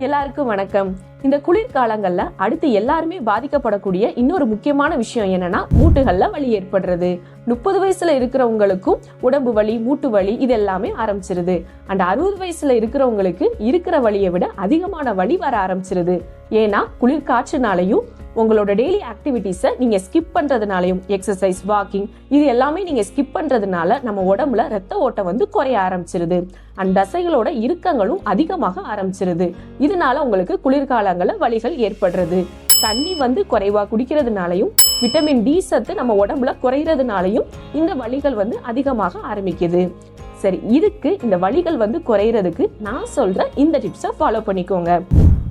எல்லாருக்கும் வணக்கம். இந்த குளிர்காலங்கள்ல அடுத்து எல்லாருமே பாதிக்கப்படக்கூடிய இன்னொரு முக்கியமான விஷயம் என்னன்னா மூட்டுகள்ல வலி ஏற்படுறது. 30 வயசுல இருக்கிறவங்களுக்கும் உடம்பு வலி, மூட்டு வலி இது எல்லாமே ஆரம்பிச்சிருது. அண்ட் 60 வயசுல இருக்கிறவங்களுக்கு இருக்கிற வலியை விட அதிகமான வலி வர ஆரம்பிச்சிருது. ஏன்னா குளிர் காற்றுனாலையும் உங்களோட டெய்லி ஆக்டிவிட்டிஸை நீங்க ஸ்கிப் பண்றதுனாலையும், எக்ஸசைஸ், வாக்கிங் இது எல்லாமே நீங்க ஸ்கிப் பண்றதுனால நம்ம உடம்புல ரத்த ஓட்டம் குறைய ஆரம்பிச்சிருது. அண்ட் தசைகளோட இறுக்கங்களும் அதிகமாக ஆரம்பிச்சிருது. இதனால உங்களுக்கு குளிர்காலங்கள்ல வலிகள் ஏற்படுறது. தண்ணி குறைவா குடிக்கிறதுனாலையும், விட்டமின் டி சத்து நம்ம உடம்புல குறைகிறதுனாலையும் இந்த வலிகள் அதிகமாக ஆரம்பிக்குது. சரி, இதுக்கு இந்த வலிகள் குறைகிறதுக்கு நான் சொல்ற இந்த டிப்ஸை ஃபாலோ பண்ணிக்கோங்க.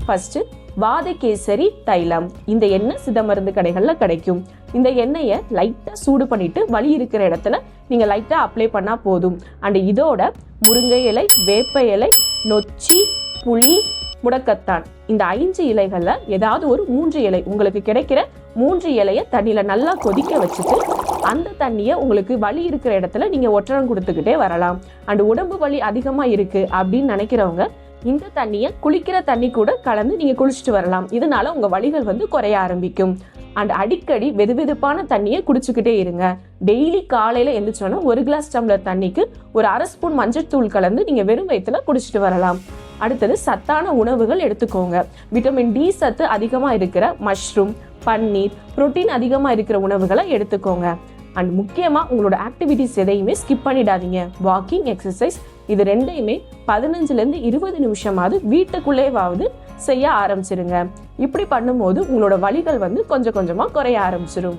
ஃபர்ஸ்ட், வாதகேசரி தைலம். இந்த எண்ணெய் சித்த மருந்து கடைகள்ல கிடைக்கும். இந்த எண்ணெயை லைட்டா சூடு பண்ணிட்டு வலி இருக்கிற இடத்துல நீங்க லைட்டா அப்ளை பண்ணா போதும். அண்ட் இதோட முருங்கை இலை, வேப்ப இலை, நொச்சி, புளி, முடக்கத்தான் இந்த 5 இலைகள்ல ஏதாவது ஒரு 3 இலை, உங்களுக்கு கிடைக்கிற 3 இலையை தண்ணியில நல்லா கொதிக்க வச்சுட்டு அந்த தண்ணியை உங்களுக்கு வலி இருக்கிற இடத்துல நீங்க ஒற்றடம் கொடுத்துக்கிட்டே வரலாம். அண்ட் உடம்பு வலி அதிகமா இருக்கு அப்படின்னு நினைக்கிறவங்க இந்த தண்ணியை குளிக்கிற தண்ணி கூட கலந்து நீங்க குளிச்சுட்டு வரலாம். இதனால உங்க வலிகள் குறைய ஆரம்பிக்கும். அண்ட் அடிக்கடி வெதுவெதுப்பான தண்ணியை குடிச்சுக்கிட்டே இருங்க. டெய்லி காலையில எந்திரிச்சோன்னா 1 கிளாஸ் டம்ளர் தண்ணிக்கு ஒரு 1/2 ஸ்பூன் மஞ்சள் தூள் கலந்து நீங்க வெறும் வயிற்றுல குடிச்சிட்டு வரலாம். அடுத்தது, சத்தான உணவுகள் எடுத்துக்கோங்க. விட்டமின் டி சத்து அதிகமா இருக்கிற மஷ்ரூம், பன்னீர், புரோட்டீன் அதிகமா இருக்கிற உணவுகளை எடுத்துக்கோங்க. அண்ட் முக்கியமா உங்களோட ஆக்டிவிட்டிஸ் எதையுமே ஸ்கிப் பண்ணிடாதீங்க. வாக்கிங், எக்ஸசைஸ் இது ரெண்டையுமே 15 to 20 நிமிஷமாவது வீட்டுக்குள்ளேவாவது செய்ய ஆரம்பிச்சிருங்க. இப்படி பண்ணும்போது உங்களோட வலிகள் கொஞ்சம் கொஞ்சமா குறைய ஆரம்பிச்சிடும்.